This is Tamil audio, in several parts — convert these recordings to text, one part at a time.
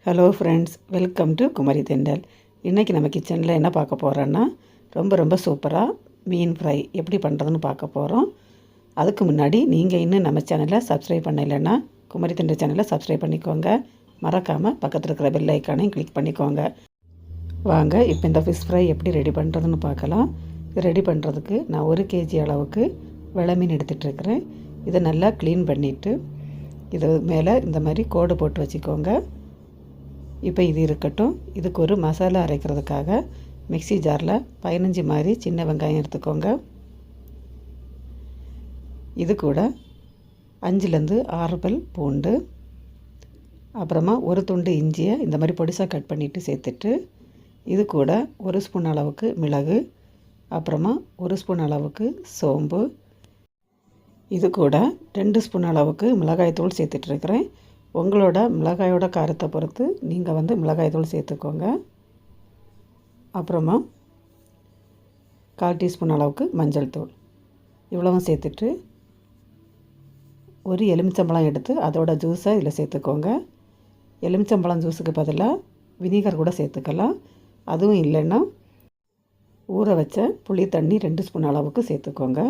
Hello friends, welcome to Kumari தெண்டல். இன்றைக்கி நம்ம கிச்சனில் என்ன பார்க்க போகிறோன்னா ரொம்ப சூப்பராக மீன் ஃப்ரை எப்படி பண்ணுறதுன்னு பார்க்க போகிறோம். அதுக்கு முன்னாடி நீங்கள் இன்னும் நம்ம சேனலை சப்ஸ்கிரைப் பண்ணலைன்னா குமரி தெண்டல் சேனலை சப்ஸ்கிரைப் பண்ணிக்கோங்க. மறக்காமல் பக்கத்தில் இருக்கிற பெல் ஐக்கானையும் கிளிக் பண்ணிக்கோங்க. வாங்க இப்போ இந்த ஃபிஷ் ஃப்ரை எப்படி ரெடி பண்ணுறதுன்னு பார்க்கலாம். இது ரெடி பண்ணுறதுக்கு நான் 1 kg அளவுக்கு வெலை மீன் எடுத்துகிட்ருக்கிறேன். இதை நல்லா க்ளீன் பண்ணிவிட்டு இது மேலே இந்த மாதிரி கோடு போட்டு வச்சுக்கோங்க. இப்போ இது இருக்கட்டும். இதுக்கு ஒரு மசாலா அரைக்கிறதுக்காக மிக்ஸி ஜாரில் 15 மாதிரி சின்ன வெங்காயம் எடுத்துக்கோங்க. இது கூட 5லேருந்து 6 பல் பூண்டு, அப்புறமா ஒரு துண்டு இஞ்சியை இந்த மாதிரி பொடிசாக கட் பண்ணிவிட்டு சேர்த்துட்டு, இது கூட 1 ஸ்பூன் அளவுக்கு மிளகு, அப்புறமா 1 ஸ்பூன் அளவுக்கு சோம்பு, இது கூட 2 ஸ்பூன் அளவுக்கு மிளகாய்த்தூள் சேர்த்துட்ருக்கிறேன். உங்களோட மிளகாயோட காரத்தை பொறுத்து நீங்கள் மிளகாய்த்தூள் சேர்த்துக்கோங்க. அப்புறமா 1/4 டீஸ்பூன் அளவுக்கு மஞ்சள் தூள், இவ்வளவும் சேர்த்துட்டு ஒரு எலுமிச்சம்பழம் எடுத்து அதோட ஜூஸை இதில் சேர்த்துக்கோங்க. எலுமிச்சம்பழம் ஜூஸுக்கு பதிலாக வினிகர் கூட சேர்த்துக்கலாம். அதுவும் இல்லைன்னா ஊற வச்ச புளி தண்ணி 2 ஸ்பூன் அளவுக்கு சேர்த்துக்கோங்க.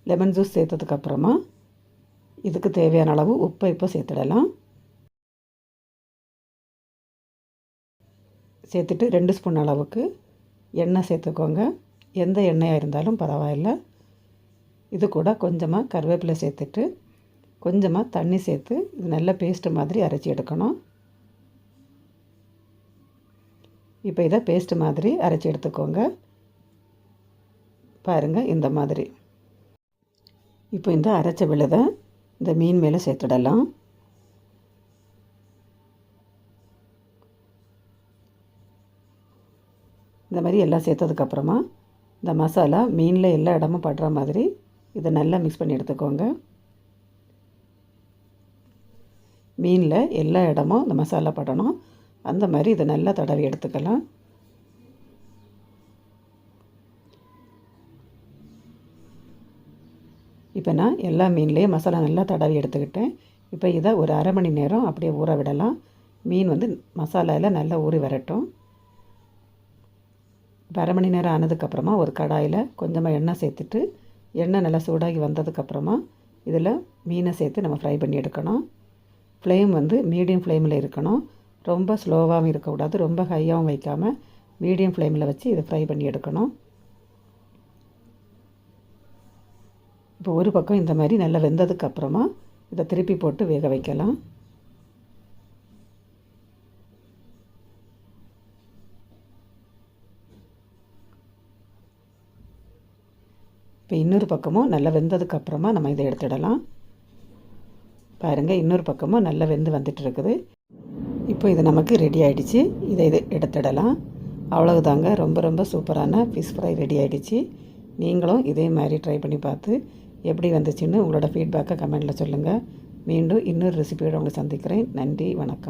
லெமன் ஜூஸ் சேர்த்ததுக்கப்புறமா இதுக்கு தேவையான அளவு உப்பை இப்போ சேர்த்துடலாம். சேர்த்துட்டு 2 ஸ்பூன் அளவுக்கு எண்ணெய் சேர்த்துக்கோங்க. எந்த எண்ணெயாக இருந்தாலும் பரவாயில்ல. இது கூட கொஞ்சமாக கருவேப்பிலை சேர்த்துட்டு கொஞ்சமாக தண்ணி சேர்த்து இது நல்ல பேஸ்ட்டு மாதிரி அரைச்சி எடுக்கணும். இப்போ இதை பேஸ்ட்டு மாதிரி அரைச்சி எடுத்துக்கோங்க. பாருங்கள், இந்த மாதிரி. இப்போ இந்த அரைச்ச விழுதை இந்த மீன் மேலே சேர்த்துடலாம். இந்த மாதிரி எல்லாம் சேர்த்ததுக்கப்புறமா இந்த மசாலா மீனில் எல்லா இடமும் படுற மாதிரி இதை நல்லா மிக்ஸ் பண்ணி எடுத்துக்கோங்க. மீனில் எல்லா இடமும் இந்த மசாலா படணும். அந்த மாதிரி இதை நல்லா தடவி எடுத்துக்கலாம். இப்போ நான் எல்லா மீன்லேயும் மசாலா நல்லா தடவி எடுத்துக்கிட்டேன். இப்போ இதை ஒரு அரை மணி நேரம் அப்படியே ஊற விடலாம். மீன் மசாலாவில் நல்லா ஊறி வரட்டும். இப்போ அரை மணி நேரம் ஆனதுக்கப்புறமா ஒரு கடாயில் கொஞ்சமாக எண்ணெய் சேர்த்துட்டு எண்ணெய் நல்லா சூடாகி வந்ததுக்கப்புறமா இதில் மீனை சேர்த்து நம்ம ஃப்ரை பண்ணி எடுக்கணும். ஃப்ளேம் மீடியம் ஃப்ளேமில் இருக்கணும். ரொம்ப ஸ்லோவாகவும் இருக்கக்கூடாது, ரொம்ப ஹையாகவும் வைக்காமல் மீடியம் ஃப்ளேமில் வச்சு இதை ஃப்ரை பண்ணி எடுக்கணும். இப்போ ஒரு பக்கம் இந்த மாதிரி நல்லா வெந்ததுக்கப்புறமா இதை திருப்பி போட்டு வேக வைக்கலாம். இப்போ இன்னொரு பக்கமும் நல்லா வெந்ததுக்கப்புறமா நம்ம இதை எடுத்துடலாம். பாருங்கள், இன்னொரு பக்கமும் நல்லா வெந்து வந்துட்டு இருக்குது. இப்போ இது நமக்கு ரெடி ஆகிடுச்சு. இதை எடுத்துடலாம். அவ்வளவுதாங்க, ரொம்ப சூப்பரான ஃபிஷ் ஃப்ரை ரெடி ஆகிடுச்சு. நீங்களும் இதே மாதிரி ட்ரை பண்ணி பார்த்து எப்படி வந்துச்சுன்னு உங்களோட ஃபீட்பேக்கை கமெண்டில் சொல்லுங்கள். மீண்டும் இன்னொரு ரெசிபியோடு உங்களை சந்திக்கிறேன். நன்றி, வணக்கம்.